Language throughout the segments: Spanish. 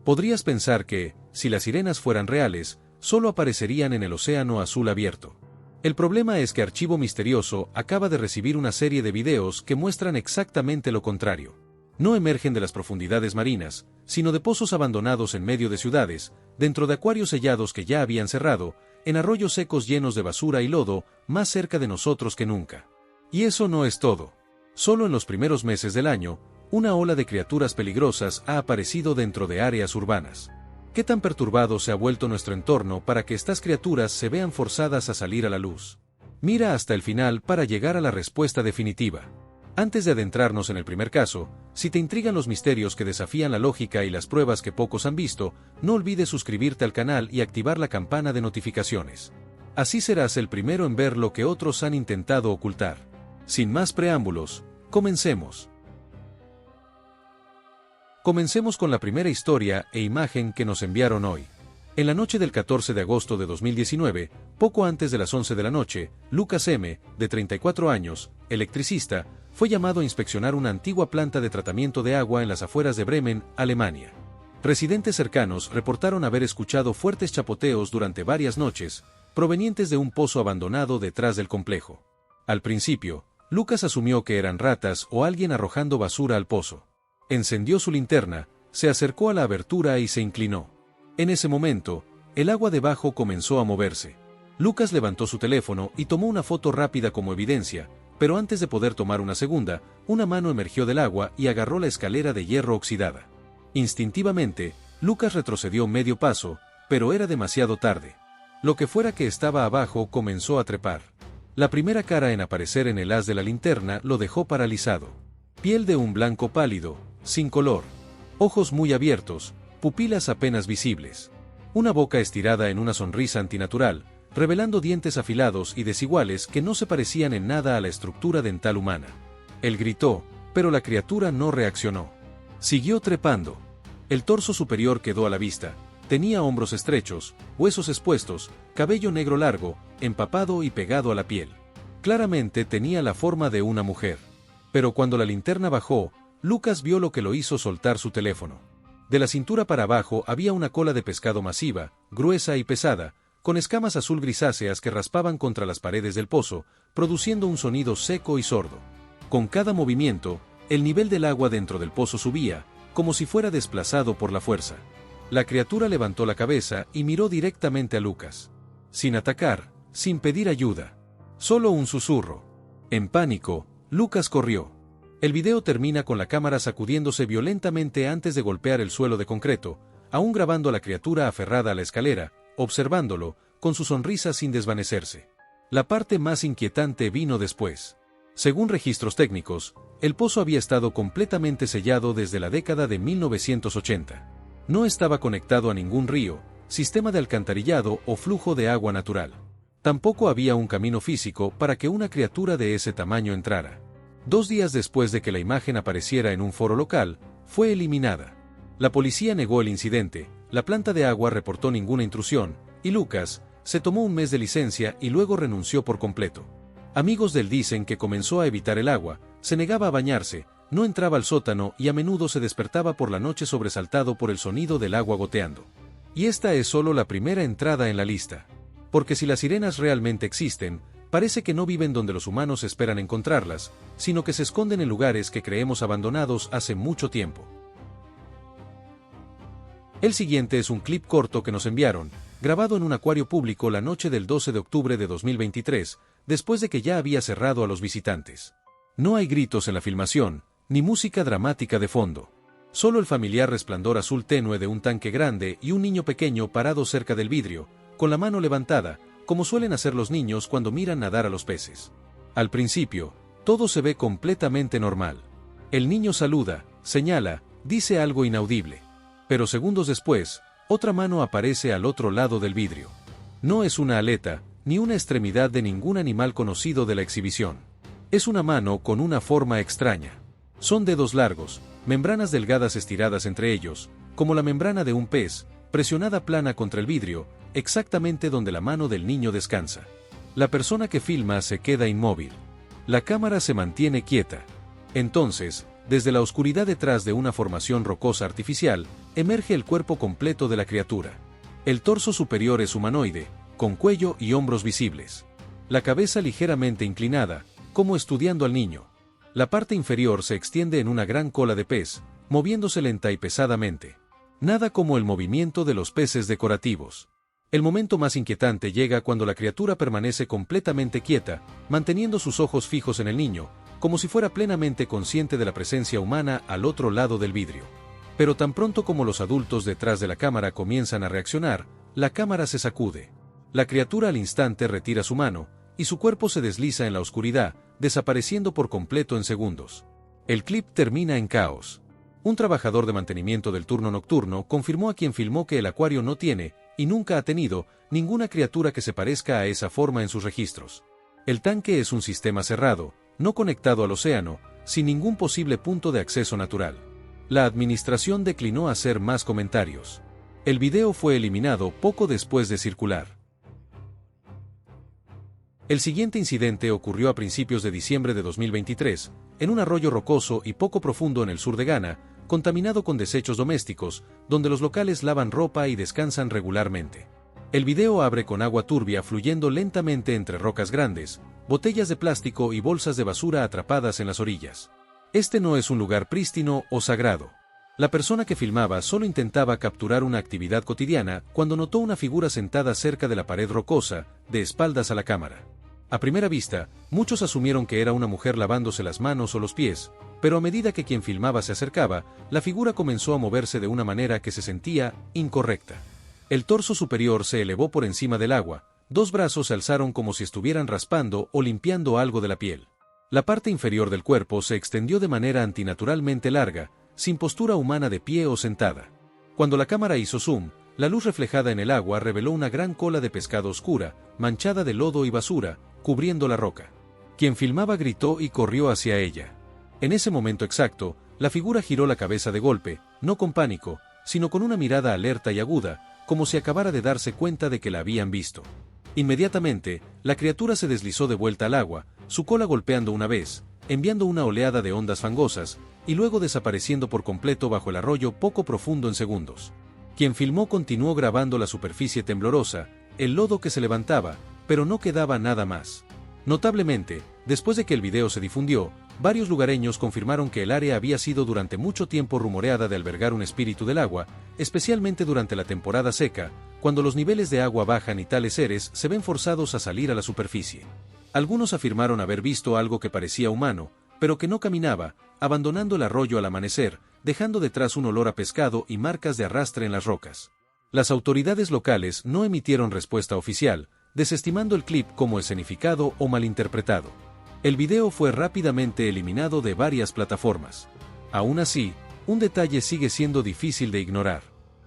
Podrías pensar que, si las sirenas fueran reales, solo aparecerían en el océano azul abierto. El problema es que Archivo Misterioso acaba de recibir una serie de videos que muestran exactamente lo contrario. No emergen de las profundidades marinas, sino de pozos abandonados en medio de ciudades, dentro de acuarios sellados que ya habían cerrado, en arroyos secos llenos de basura y lodo, más cerca de nosotros que nunca. Y eso no es todo. Solo en los primeros meses del año, una ola de criaturas peligrosas ha aparecido dentro de áreas urbanas. ¿Qué tan perturbado se ha vuelto nuestro entorno para que estas criaturas se vean forzadas a salir a la luz? Mira hasta el final para llegar a la respuesta definitiva. Antes de adentrarnos en el primer caso, si te intrigan los misterios que desafían la lógica y las pruebas que pocos han visto, no olvides suscribirte al canal y activar la campana de notificaciones. Así serás el primero en ver lo que otros han intentado ocultar. Sin más preámbulos, comencemos. Comencemos con la primera historia e imagen que nos enviaron hoy. En la noche del 14 de agosto de 2019, poco antes de las 11 de la noche, Lucas M., de 34 años, electricista, fue llamado a inspeccionar una antigua planta de tratamiento de agua en las afueras de Bremen, Alemania. Residentes cercanos reportaron haber escuchado fuertes chapoteos durante varias noches, provenientes de un pozo abandonado detrás del complejo. Al principio, Lucas asumió que eran ratas o alguien arrojando basura al pozo. Encendió su linterna, se acercó a la abertura y se inclinó. En ese momento, el agua debajo comenzó a moverse. Lucas levantó su teléfono y tomó una foto rápida como evidencia, pero antes de poder tomar una segunda, una mano emergió del agua y agarró la escalera de hierro oxidada. Instintivamente, Lucas retrocedió medio paso, pero era demasiado tarde. Lo que fuera que estaba abajo comenzó a trepar. La primera cara en aparecer en el haz de la linterna lo dejó paralizado. Piel de un blanco pálido, sin color. Ojos muy abiertos, pupilas apenas visibles. Una boca estirada en una sonrisa antinatural, revelando dientes afilados y desiguales que no se parecían en nada a la estructura dental humana. Él gritó, pero la criatura no reaccionó. Siguió trepando. El torso superior quedó a la vista. Tenía hombros estrechos, huesos expuestos, cabello negro largo, empapado y pegado a la piel. Claramente tenía la forma de una mujer. Pero cuando la linterna bajó, Lucas vio lo que lo hizo soltar su teléfono. De la cintura para abajo había una cola de pescado masiva, gruesa y pesada, con escamas azul grisáceas que raspaban contra las paredes del pozo, produciendo un sonido seco y sordo. Con cada movimiento, el nivel del agua dentro del pozo subía, como si fuera desplazado por la fuerza. La criatura levantó la cabeza y miró directamente a Lucas. Sin atacar, sin pedir ayuda. Solo un susurro. En pánico, Lucas corrió. El video termina con la cámara sacudiéndose violentamente antes de golpear el suelo de concreto, aún grabando a la criatura aferrada a la escalera, observándolo, con su sonrisa sin desvanecerse. La parte más inquietante vino después. Según registros técnicos, el pozo había estado completamente sellado desde la década de 1980. No estaba conectado a ningún río, sistema de alcantarillado o flujo de agua natural. Tampoco había un camino físico para que una criatura de ese tamaño entrara. 2 días después de que la imagen apareciera en un foro local, fue eliminada. La policía negó el incidente, la planta de agua reportó ninguna intrusión, y Lucas se tomó un mes de licencia y luego renunció por completo. Amigos de él dicen que comenzó a evitar el agua, se negaba a bañarse, no entraba al sótano y a menudo se despertaba por la noche sobresaltado por el sonido del agua goteando. Y esta es solo la primera entrada en la lista. Porque si las sirenas realmente existen, parece que no viven donde los humanos esperan encontrarlas, sino que se esconden en lugares que creemos abandonados hace mucho tiempo. El siguiente es un clip corto que nos enviaron, grabado en un acuario público la noche del 12 de octubre de 2023, después de que ya había cerrado a los visitantes. No hay gritos en la filmación, ni música dramática de fondo. Solo el familiar resplandor azul tenue de un tanque grande y un niño pequeño parado cerca del vidrio, con la mano levantada, como suelen hacer los niños cuando miran nadar a los peces. Al principio, todo se ve completamente normal. El niño saluda, señala, dice algo inaudible. Pero segundos después, otra mano aparece al otro lado del vidrio. No es una aleta, ni una extremidad de ningún animal conocido de la exhibición. Es una mano con una forma extraña. Son dedos largos, membranas delgadas estiradas entre ellos, como la membrana de un pez, presionada plana contra el vidrio, exactamente donde la mano del niño descansa. La persona que filma se queda inmóvil. La cámara se mantiene quieta. Entonces, Desde la oscuridad detrás de una formación rocosa artificial, emerge el cuerpo completo de la criatura. El torso superior es humanoide, con cuello y hombros visibles. La cabeza ligeramente inclinada, como estudiando al niño. La parte inferior se extiende en una gran cola de pez, moviéndose lenta y pesadamente. Nada como el movimiento de los peces decorativos. El momento más inquietante llega cuando la criatura permanece completamente quieta, manteniendo sus ojos fijos en el niño, como si fuera plenamente consciente de la presencia humana al otro lado del vidrio. Pero tan pronto como los adultos detrás de la cámara comienzan a reaccionar, la cámara se sacude. La criatura al instante retira su mano, y su cuerpo se desliza en la oscuridad, desapareciendo por completo en segundos. El clip termina en caos. Un trabajador de mantenimiento del turno nocturno confirmó a quien filmó que el acuario no tiene, y nunca ha tenido, ninguna criatura que se parezca a esa forma en sus registros. El tanque es un sistema cerrado, no conectado al océano, sin ningún posible punto de acceso natural. La administración declinó hacer más comentarios. El video fue eliminado poco después de circular. El siguiente incidente ocurrió a principios de diciembre de 2023, en un arroyo rocoso y poco profundo en el sur de Ghana, contaminado con desechos domésticos, donde los locales lavan ropa y descansan regularmente. El video abre con agua turbia fluyendo lentamente entre rocas grandes, botellas de plástico y bolsas de basura atrapadas en las orillas. Este no es un lugar prístino o sagrado. La persona que filmaba solo intentaba capturar una actividad cotidiana cuando notó una figura sentada cerca de la pared rocosa, de espaldas a la cámara. A primera vista, muchos asumieron que era una mujer lavándose las manos o los pies, pero a medida que quien filmaba se acercaba, la figura comenzó a moverse de una manera que se sentía incorrecta. El torso superior se elevó por encima del agua, dos brazos se alzaron como si estuvieran raspando o limpiando algo de la piel. La parte inferior del cuerpo se extendió de manera antinaturalmente larga, sin postura humana de pie o sentada. Cuando la cámara hizo zoom, la luz reflejada en el agua reveló una gran cola de pescado oscura, manchada de lodo y basura, cubriendo la roca. Quien filmaba gritó y corrió hacia ella. En ese momento exacto, la figura giró la cabeza de golpe, no con pánico, sino con una mirada alerta y aguda, como si acabara de darse cuenta de que la habían visto. Inmediatamente, la criatura se deslizó de vuelta al agua, su cola golpeando una vez, enviando una oleada de ondas fangosas, y luego desapareciendo por completo bajo el arroyo poco profundo en segundos. Quien filmó continuó grabando la superficie temblorosa, el lodo que se levantaba, pero no quedaba nada más. Notablemente, después de que el video se difundió, varios lugareños confirmaron que el área había sido durante mucho tiempo rumoreada de albergar un espíritu del agua, especialmente durante la temporada seca, cuando los niveles de agua bajan y tales seres se ven forzados a salir a la superficie. Algunos afirmaron haber visto algo que parecía humano, pero que no caminaba, abandonando el arroyo al amanecer, dejando detrás un olor a pescado y marcas de arrastre en las rocas. Las autoridades locales no emitieron respuesta oficial, desestimando el clip como escenificado o malinterpretado. El video fue rápidamente eliminado de varias plataformas. Aún así, un detalle sigue siendo difícil de ignorar.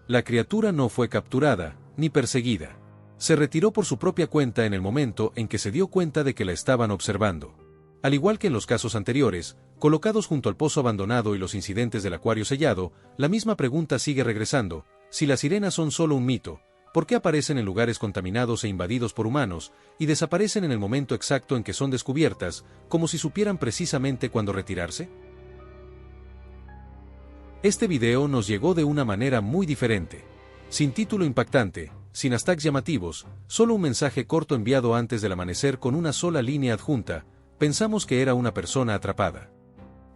La criatura no fue capturada, ni perseguida. Se retiró por su propia cuenta en el momento en que se dio cuenta de que la estaban observando. Al igual que en los casos anteriores, colocados junto al pozo abandonado y los incidentes del acuario sellado, la misma pregunta sigue regresando: si las sirenas son solo un mito, ¿por qué aparecen en lugares contaminados e invadidos por humanos, y desaparecen en el momento exacto en que son descubiertas, como si supieran precisamente cuándo retirarse? Este video nos llegó de una manera muy diferente. Sin título impactante, sin hashtags llamativos, solo un mensaje corto enviado antes del amanecer con una sola línea adjunta: pensamos que era una persona atrapada.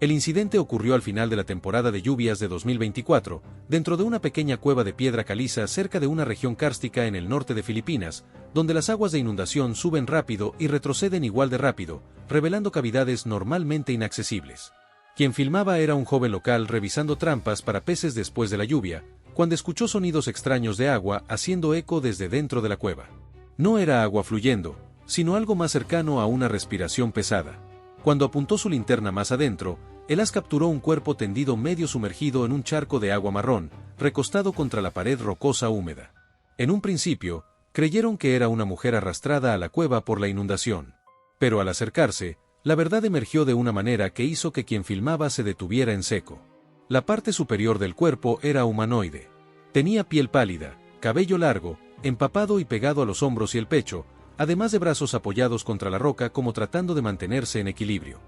El incidente ocurrió al final de la temporada de lluvias de 2024, dentro de una pequeña cueva de piedra caliza cerca de una región kárstica en el norte de Filipinas, donde las aguas de inundación suben rápido y retroceden igual de rápido, revelando cavidades normalmente inaccesibles. Quien filmaba era un joven local revisando trampas para peces después de la lluvia, cuando escuchó sonidos extraños de agua haciendo eco desde dentro de la cueva. No era agua fluyendo, sino algo más cercano a una respiración pesada. Cuando apuntó su linterna más adentro, el haz capturó un cuerpo tendido medio sumergido en un charco de agua marrón, recostado contra la pared rocosa húmeda. En un principio, creyeron que era una mujer arrastrada a la cueva por la inundación. Pero al acercarse, la verdad emergió de una manera que hizo que quien filmaba se detuviera en seco. La parte superior del cuerpo era humanoide. Tenía piel pálida, cabello largo, empapado y pegado a los hombros y el pecho, además de brazos apoyados contra la roca como tratando de mantenerse en equilibrio.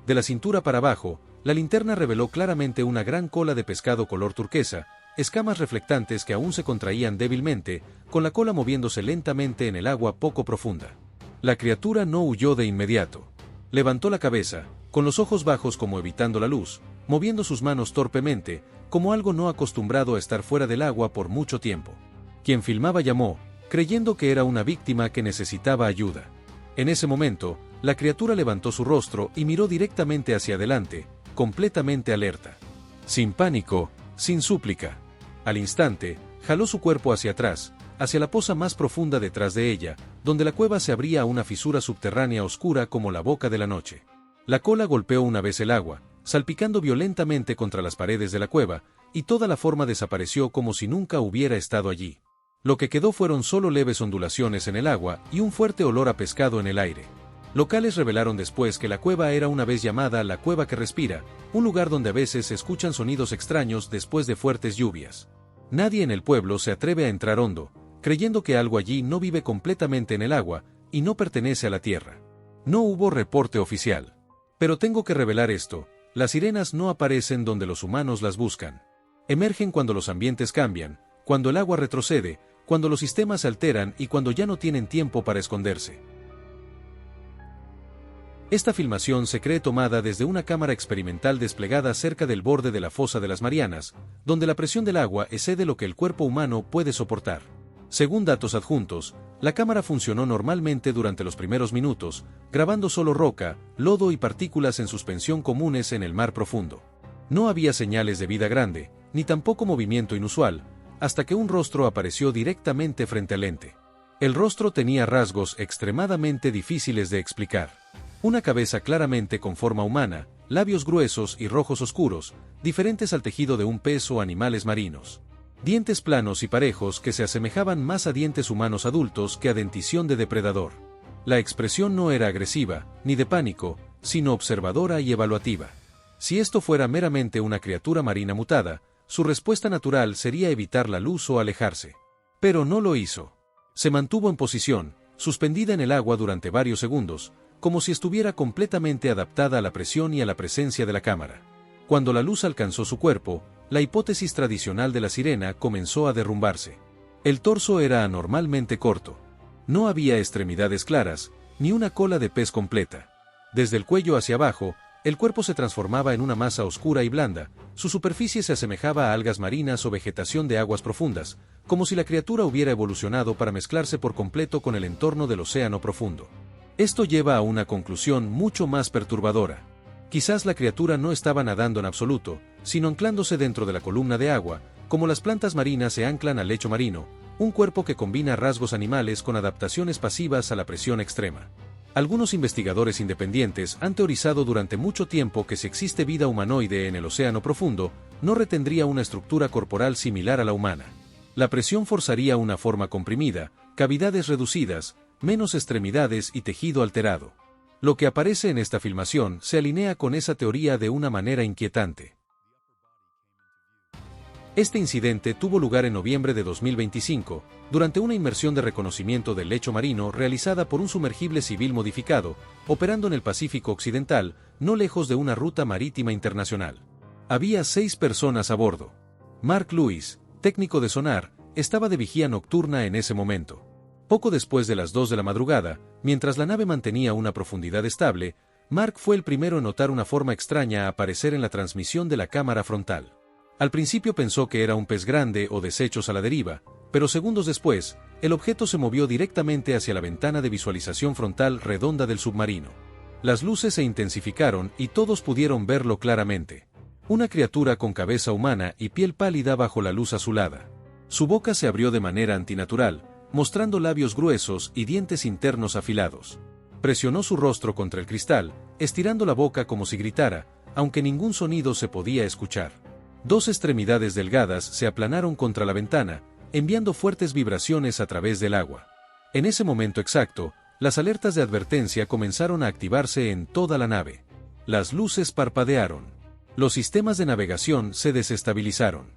De la cintura para abajo, La linterna reveló claramente una gran cola de pescado color turquesa, escamas reflectantes que aún se contraían débilmente, con la cola moviéndose lentamente en el agua poco profunda. La criatura no huyó de inmediato. Levantó la cabeza, con los ojos bajos como evitando la luz, moviendo sus manos torpemente, como algo no acostumbrado a estar fuera del agua por mucho tiempo. Quien filmaba llamó, creyendo que era una víctima que necesitaba ayuda. En ese momento, la criatura levantó su rostro y miró directamente hacia adelante, completamente alerta. Sin pánico, sin súplica. Al instante, jaló su cuerpo hacia atrás, hacia la poza más profunda detrás de ella, donde la cueva se abría a una fisura subterránea oscura como la boca de la noche. La cola golpeó una vez el agua, salpicando violentamente contra las paredes de la cueva, y toda la forma desapareció como si nunca hubiera estado allí. Lo que quedó fueron solo leves ondulaciones en el agua y un fuerte olor a pescado en el aire. Locales revelaron después que la cueva era una vez llamada la Cueva que Respira, un lugar donde a veces se escuchan sonidos extraños después de fuertes lluvias. Nadie en el pueblo se atreve a entrar hondo, creyendo que algo allí no vive completamente en el agua y no pertenece a la tierra. No hubo reporte oficial. Pero tengo que revelar esto: las sirenas no aparecen donde los humanos las buscan. Emergen cuando los ambientes cambian, cuando el agua retrocede, cuando los sistemas se alteran y cuando ya no tienen tiempo para esconderse. Esta filmación se cree tomada desde una cámara experimental desplegada cerca del borde de la fosa de las Marianas, donde la presión del agua excede lo que el cuerpo humano puede soportar. Según datos adjuntos, la cámara funcionó normalmente durante los primeros minutos, grabando solo roca, lodo y partículas en suspensión comunes en el mar profundo. No había señales de vida grande, ni tampoco movimiento inusual, hasta que un rostro apareció directamente frente al ente. El rostro tenía rasgos extremadamente difíciles de explicar. Una cabeza claramente con forma humana, labios gruesos y rojos oscuros, diferentes al tejido de un pez o animales marinos. Dientes planos y parejos que se asemejaban más a dientes humanos adultos que a dentición de depredador. La expresión no era agresiva, ni de pánico, sino observadora y evaluativa. Si esto fuera meramente una criatura marina mutada, su respuesta natural sería evitar la luz o alejarse. Pero no lo hizo. Se mantuvo en posición, suspendida en el agua durante varios segundos, como si estuviera completamente adaptada a la presión y a la presencia de la cámara. Cuando la luz alcanzó su cuerpo, la hipótesis tradicional de la sirena comenzó a derrumbarse. El torso era anormalmente corto. No había extremidades claras, ni una cola de pez completa. Desde el cuello hacia abajo, el cuerpo se transformaba en una masa oscura y blanda, su superficie se asemejaba a algas marinas o vegetación de aguas profundas, como si la criatura hubiera evolucionado para mezclarse por completo con el entorno del océano profundo. Esto lleva a una conclusión mucho más perturbadora. Quizás la criatura no estaba nadando en absoluto, sino anclándose dentro de la columna de agua, como las plantas marinas se anclan al lecho marino, un cuerpo que combina rasgos animales con adaptaciones pasivas a la presión extrema. Algunos investigadores independientes han teorizado durante mucho tiempo que si existe vida humanoide en el océano profundo, no retendría una estructura corporal similar a la humana. La presión forzaría una forma comprimida, cavidades reducidas, menos extremidades y tejido alterado. Lo que aparece en esta filmación se alinea con esa teoría de una manera inquietante. Este incidente tuvo lugar en noviembre de 2025, durante una inmersión de reconocimiento del lecho marino realizada por un sumergible civil modificado, operando en el Pacífico Occidental, no lejos de una ruta marítima internacional. Había 6 personas a bordo. Mark Lewis, técnico de sonar, estaba de vigía nocturna en ese momento. Poco después de las 2 de la madrugada, mientras la nave mantenía una profundidad estable, Mark fue el primero en notar una forma extraña aparecer en la transmisión de la cámara frontal. Al principio pensó que era un pez grande o desechos a la deriva, pero segundos después, el objeto se movió directamente hacia la ventana de visualización frontal redonda del submarino. Las luces se intensificaron y todos pudieron verlo claramente. Una criatura con cabeza humana y piel pálida bajo la luz azulada. Su boca se abrió de manera antinatural, mostrando labios gruesos y dientes internos afilados. Presionó su rostro contra el cristal, estirando la boca como si gritara, aunque ningún sonido se podía escuchar. 2 extremidades delgadas se aplanaron contra la ventana, enviando fuertes vibraciones a través del agua. En ese momento exacto, las alertas de advertencia comenzaron a activarse en toda la nave. Las luces parpadearon. Los sistemas de navegación se desestabilizaron.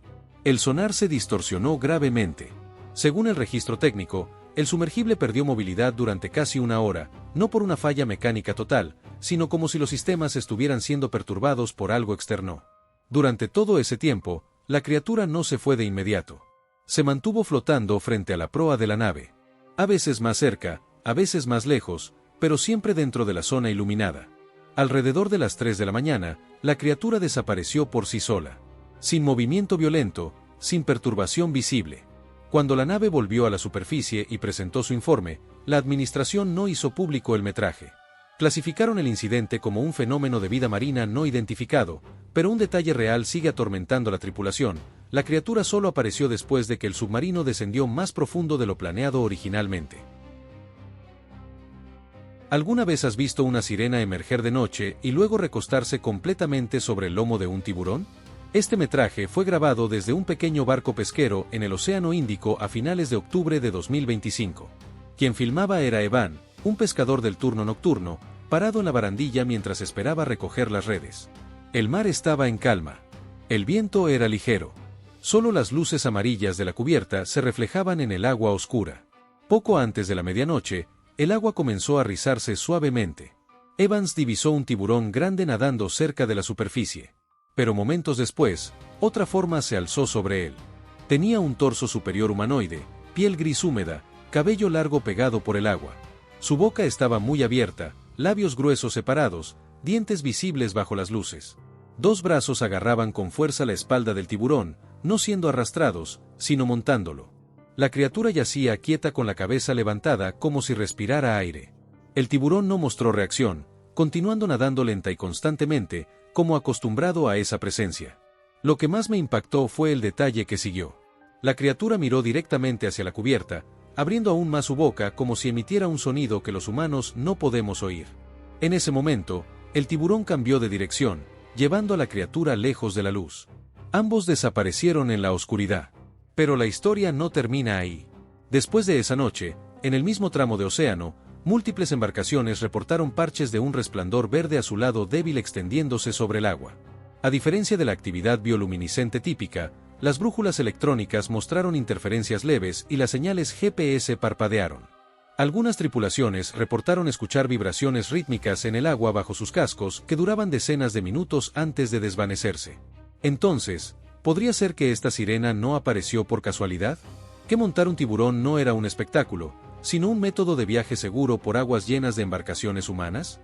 El sonar se distorsionó gravemente. Según el registro técnico, El sumergible perdió movilidad durante casi una hora, no por una falla mecánica total, sino como si los sistemas estuvieran siendo perturbados por algo externo. Durante todo ese tiempo, la criatura no se fue de inmediato. Se mantuvo flotando frente a la proa de la nave. A veces más cerca, a veces más lejos, pero siempre dentro de la zona iluminada. Alrededor de las 3 de la mañana, la criatura desapareció por sí sola. Sin movimiento violento, sin perturbación visible. Cuando la nave volvió a la superficie y presentó su informe, la administración no hizo público el metraje. Clasificaron el incidente como un fenómeno de vida marina no identificado, pero un detalle real sigue atormentando a la tripulación: la criatura solo apareció después de que el submarino descendió más profundo de lo planeado originalmente. ¿Alguna vez has visto una sirena emerger de noche y luego recostarse completamente sobre el lomo de un tiburón? Este metraje fue grabado desde un pequeño barco pesquero en el Océano Índico a finales de octubre de 2025. Quien filmaba era Evan, un pescador del turno nocturno, parado en la barandilla mientras esperaba recoger las redes. El mar estaba en calma. El viento era ligero. Solo las luces amarillas de la cubierta se reflejaban en el agua oscura. Poco antes de la medianoche, el agua comenzó a rizarse suavemente. Evans divisó un tiburón grande nadando cerca de la superficie. Pero momentos después, otra forma se alzó sobre él. Tenía un torso superior humanoide, piel gris húmeda, cabello largo pegado por el agua. Su boca estaba muy abierta, labios gruesos separados, dientes visibles bajo las luces. Dos brazos agarraban con fuerza la espalda del tiburón, no siendo arrastrados, sino montándolo. La criatura yacía quieta con la cabeza levantada como si respirara aire. El tiburón no mostró reacción, continuando nadando lenta y constantemente, como acostumbrado a esa presencia. Lo que más me impactó fue el detalle que siguió. La criatura miró directamente hacia la cubierta, abriendo aún más su boca como si emitiera un sonido que los humanos no podemos oír. En ese momento, el tiburón cambió de dirección, llevando a la criatura lejos de la luz. Ambos desaparecieron en la oscuridad. Pero la historia no termina ahí. Después de esa noche, en el mismo tramo de océano, múltiples embarcaciones reportaron parches de un resplandor verde azulado débil extendiéndose sobre el agua. A diferencia de la actividad bioluminiscente típica, las brújulas electrónicas mostraron interferencias leves y las señales GPS parpadearon. Algunas tripulaciones reportaron escuchar vibraciones rítmicas en el agua bajo sus cascos que duraban decenas de minutos antes de desvanecerse. Entonces, ¿podría ser que esta sirena no apareció por casualidad? ¿Que montar un tiburón no era un espectáculo, sino un método de viaje seguro por aguas llenas de embarcaciones humanas?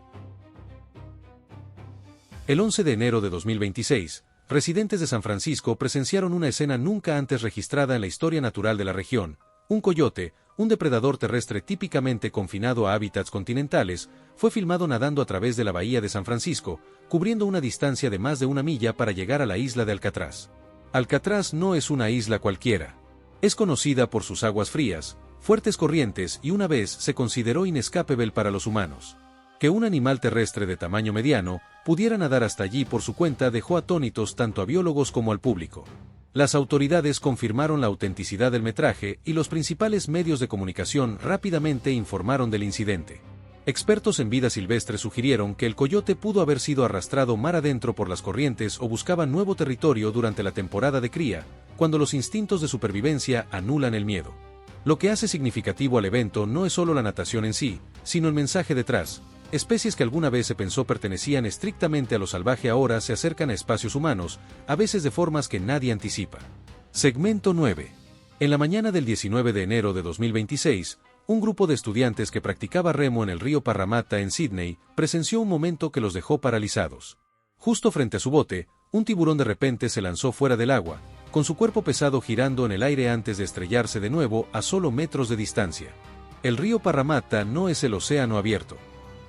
El 11 de enero de 2026, residentes de San Francisco presenciaron una escena nunca antes registrada en la historia natural de la región. Un coyote, un depredador terrestre típicamente confinado a hábitats continentales, fue filmado nadando a través de la bahía de San Francisco, cubriendo una distancia de más de 1 milla para llegar a la isla de Alcatraz. Alcatraz no es una isla cualquiera. Es conocida por sus aguas frías, fuertes corrientes y una vez se consideró inescapable para los humanos. Que un animal terrestre de tamaño mediano pudiera nadar hasta allí por su cuenta dejó atónitos tanto a biólogos como al público. Las autoridades confirmaron la autenticidad del metraje y los principales medios de comunicación rápidamente informaron del incidente. Expertos en vida silvestre sugirieron que el coyote pudo haber sido arrastrado mar adentro por las corrientes o buscaba nuevo territorio durante la temporada de cría, cuando los instintos de supervivencia anulan el miedo. Lo que hace significativo al evento no es solo la natación en sí, sino el mensaje detrás. Especies que alguna vez se pensó pertenecían estrictamente a lo salvaje ahora se acercan a espacios humanos, a veces de formas que nadie anticipa. Segmento 9. En la mañana del 19 de enero de 2026, un grupo de estudiantes que practicaba remo en el río Parramatta en Sydney presenció un momento que los dejó paralizados. Justo frente a su bote, un tiburón de repente se lanzó fuera del agua, con su cuerpo pesado girando en el aire antes de estrellarse de nuevo a solo metros de distancia. El río Parramatta no es el océano abierto.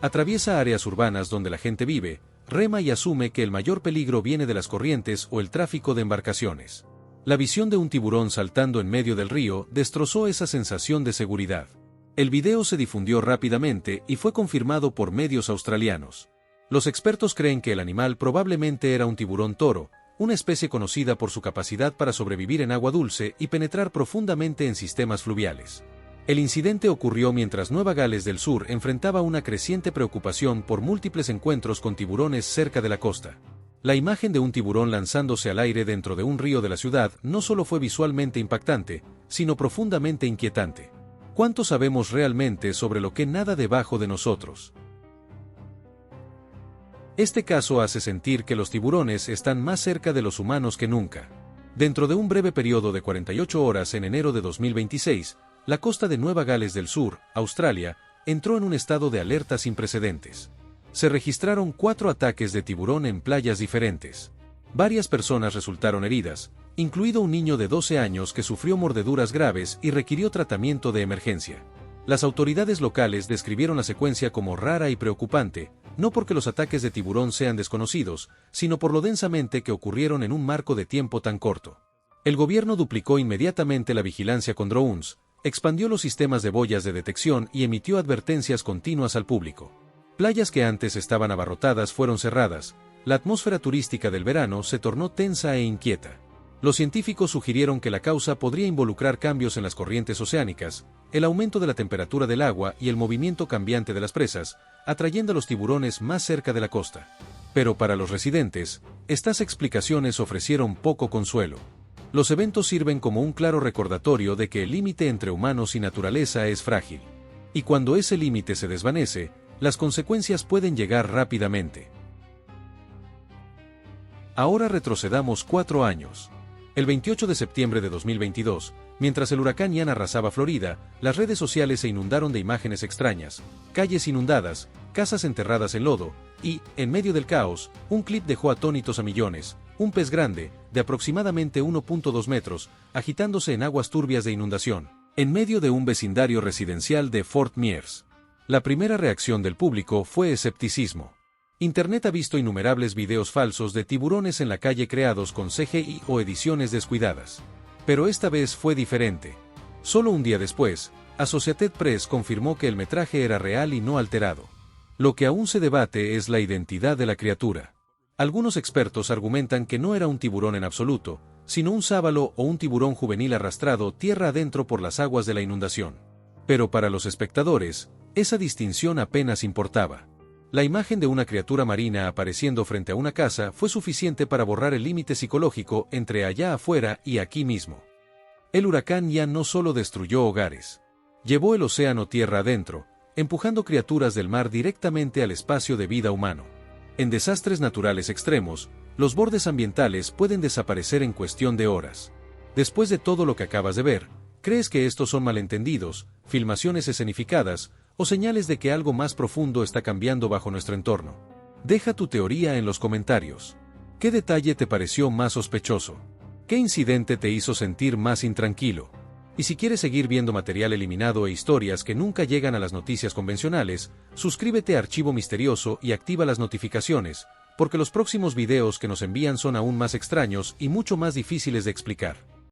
Atraviesa áreas urbanas donde la gente vive, rema y asume que el mayor peligro viene de las corrientes o el tráfico de embarcaciones. La visión de un tiburón saltando en medio del río destrozó esa sensación de seguridad. El video se difundió rápidamente y fue confirmado por medios australianos. Los expertos creen que el animal probablemente era un tiburón toro, una especie conocida por su capacidad para sobrevivir en agua dulce y penetrar profundamente en sistemas fluviales. El incidente ocurrió mientras Nueva Gales del Sur enfrentaba una creciente preocupación por múltiples encuentros con tiburones cerca de la costa. La imagen de un tiburón lanzándose al aire dentro de un río de la ciudad no solo fue visualmente impactante, sino profundamente inquietante. ¿Cuánto sabemos realmente sobre lo que nada debajo de nosotros? Este caso hace sentir que los tiburones están más cerca de los humanos que nunca. Dentro de un breve periodo de 48 horas en enero de 2026, la costa de Nueva Gales del Sur, Australia, entró en un estado de alerta sin precedentes. Se registraron 4 ataques de tiburón en playas diferentes. Varias personas resultaron heridas, incluido un niño de 12 años que sufrió mordeduras graves y requirió tratamiento de emergencia. Las autoridades locales describieron la secuencia como rara y preocupante, no porque los ataques de tiburón sean desconocidos, sino por lo densamente que ocurrieron en un marco de tiempo tan corto. El gobierno duplicó inmediatamente la vigilancia con drones, expandió los sistemas de boyas de detección y emitió advertencias continuas al público. Playas que antes estaban abarrotadas fueron cerradas, la atmósfera turística del verano se tornó tensa e inquieta. Los científicos sugirieron que la causa podría involucrar cambios en las corrientes oceánicas, el aumento de la temperatura del agua y el movimiento cambiante de las presas, atrayendo a los tiburones más cerca de la costa. Pero para los residentes, estas explicaciones ofrecieron poco consuelo. Los eventos sirven como un claro recordatorio de que el límite entre humanos y naturaleza es frágil. Y cuando ese límite se desvanece, las consecuencias pueden llegar rápidamente. Ahora retrocedamos 4 años. El 28 de septiembre de 2022, mientras el huracán Ian arrasaba Florida, las redes sociales se inundaron de imágenes extrañas, calles inundadas, casas enterradas en lodo, y, en medio del caos, un clip dejó atónitos a millones, un pez grande, de aproximadamente 1.2 metros, agitándose en aguas turbias de inundación, en medio de un vecindario residencial de Fort Myers. La primera reacción del público fue escepticismo. Internet ha visto innumerables videos falsos de tiburones en la calle creados con CGI o ediciones descuidadas. Pero esta vez fue diferente. Solo un día después, Associated Press confirmó que el metraje era real y no alterado. Lo que aún se debate es la identidad de la criatura. Algunos expertos argumentan que no era un tiburón en absoluto, sino un sábalo o un tiburón juvenil arrastrado tierra adentro por las aguas de la inundación. Pero para los espectadores, esa distinción apenas importaba. La imagen de una criatura marina apareciendo frente a una casa fue suficiente para borrar el límite psicológico entre allá afuera y aquí mismo. El huracán Ian no solo destruyó hogares. Llevó el océano tierra adentro, empujando criaturas del mar directamente al espacio de vida humano. En desastres naturales extremos, los bordes ambientales pueden desaparecer en cuestión de horas. Después de todo lo que acabas de ver, ¿crees que estos son malentendidos, filmaciones escenificadas, o señales de que algo más profundo está cambiando bajo nuestro entorno? Deja tu teoría en los comentarios. ¿Qué detalle te pareció más sospechoso? ¿Qué incidente te hizo sentir más intranquilo? Y si quieres seguir viendo material eliminado e historias que nunca llegan a las noticias convencionales, suscríbete a Archivo Misterioso y activa las notificaciones, porque los próximos videos que nos envían son aún más extraños y mucho más difíciles de explicar.